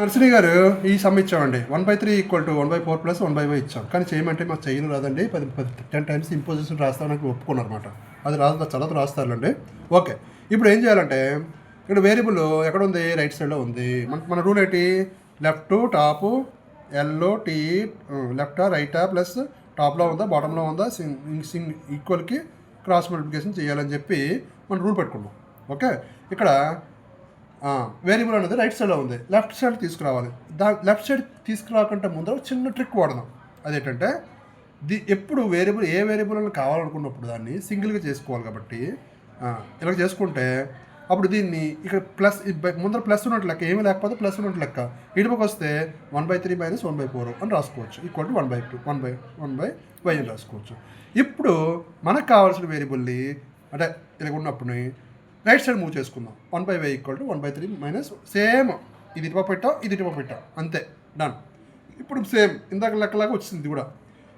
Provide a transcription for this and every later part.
Nursery గారు ఈ some ఇచ్చామండి 1/3 = 1/4 + 1/y ఇచ్చాం. కానీ చేయమంటే మాకు చేయను రాదండి. 10 టైమ్స్ ఇంపోజిషన్ రాస్తానికి ఒప్పుకున్నారు అనమాట. అది చదవత రాస్తారులేండి. ఓకే, ఇప్పుడు ఏం చేయాలంటే ఇక్కడ వేరియబుల్ ఎక్కడ ఉంది? రైట్ సైడ్లో ఉంది. మన రూల్ ఏంటి? లెఫ్ట్ టాప్ టీ లెఫ్టా రైటా ప్లస్ టాప్లో ఉందా బాటంలో ఉందా ఈక్వల్కి క్రాస్ మల్టిప్లికేషన్ చేయాలని చెప్పి మనం రూల్ పెట్టుకున్నాం. ఓకే, ఇక్కడ వేరియబుల్ అనేది రైట్ సైడ్లో ఉంది. లెఫ్ట్ సైడ్ తీసుకురావాలి. లెఫ్ట్ సైడ్ తీసుకురాకుండా ముందర చిన్న ట్రిక్ వాడదాం. అదేంటంటే ఎప్పుడు వేరియబుల్ ఏ వేరియబుల్ అని కావాలనుకున్నప్పుడు దాన్ని సింగిల్గా చేసుకోవాలి. కాబట్టి ఇలా చేసుకుంటే అప్పుడు దీన్ని ఇక్కడ ప్లస్ ముందర ప్లస్ ఉన్నట్టు లెక్క, ఏమీ లేకపోతే ప్లస్ ఉన్నట్టు లెక్క. ఇటుపక్క వస్తే 1/3 - 1/4 అని రాసుకోవచ్చు. = 1/2 1/y అని రాసుకోవచ్చు. ఇప్పుడు మనకు కావాల్సిన వేరియబుల్ని అంటే ఇలా ఉన్నప్పుడు రైట్ సైడ్ మూవ్ చేసుకుందాం. 1/y = 1/3 - సేమ్ ఇది ఇటుపక్క పెట్టాం, ఇది ఇటుపక్క పెట్టాం, అంతే, డన్. ఇప్పుడు సేమ్ ఇందాక లెక్కలాగా వచ్చింది కూడా.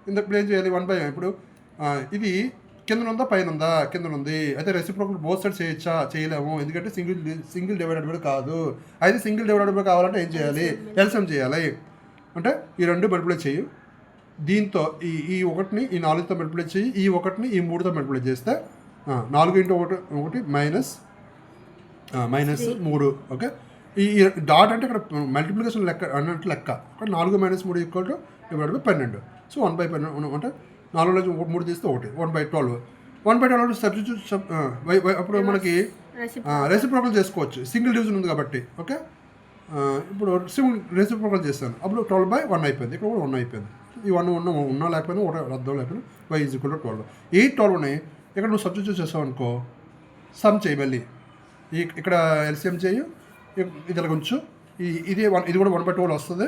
ఇప్పుడు ఏం చేయాలి? 1/y ఇప్పుడు ఇది కింద ఉందా పైన ఉందా? కింద ఉంది. అయితే రెసిప్రోకల్ బోత్ సైడ్ చేయొచ్చా? చేయలేము, ఎందుకంటే సింగిల్ డివైడబుల్ కాదు. అయితే సింగిల్ డివైడబుల్ కావాలంటే ఏం చేయాలి? ఎల్సిఎం చేయాలి. అంటే ఈ రెండు మల్టిప్లై చేయు, దీంతో ఈ ఒకటిని ఈ 4తో మల్టిప్లై చేయి, ఈ ఒకటిని ఈ 3తో మల్టిప్లై చేస్తే 4 × 1 -3. ఓకే, ఈ డాట్ అంటే ఇక్కడ మల్టిప్లికేషన్ లెక్క అన్నట్టు లెక్క. 4 - 3 = 12. సో 1/12 అంటే 4లో 3 తీస్తే 1 1/12. 1/12 సబ్స్టిట్యూట్ అప్పుడు మనకి రెసిప్రోకల్ చేసుకోవచ్చు. సింగిల్ డివిజన్ ఉంది కాబట్టి. ఓకే, ఇప్పుడు రెసిప్రోకల్ చేస్తాను. అప్పుడు 12/1 అయిపోయింది. ఇక్కడ కూడా 1 అయిపోయింది. ఈ 1 ఉన్నా లేకపోయినా ఒకటి అర్థం లేకపోయినా y = 12. ఈ 12ని ఇక్కడ నువ్వు సబ్స్టిట్యూట్ చేసావు అనుకో, సమ్ చేయి. మళ్ళీ ఇక్కడ ఎల్సిఎం చేయు, ఇది ఇలా కొంచెం ఇది కూడా 1/12 వస్తుంది.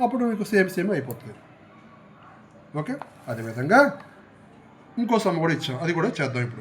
అప్పుడు మీకు సేమ్ అయిపోతుంది. ఓకే, అదేవిధంగా ఇంకో సమ్ కూడా ఇచ్చాం, అది కూడా చేద్దాం ఇప్పుడు.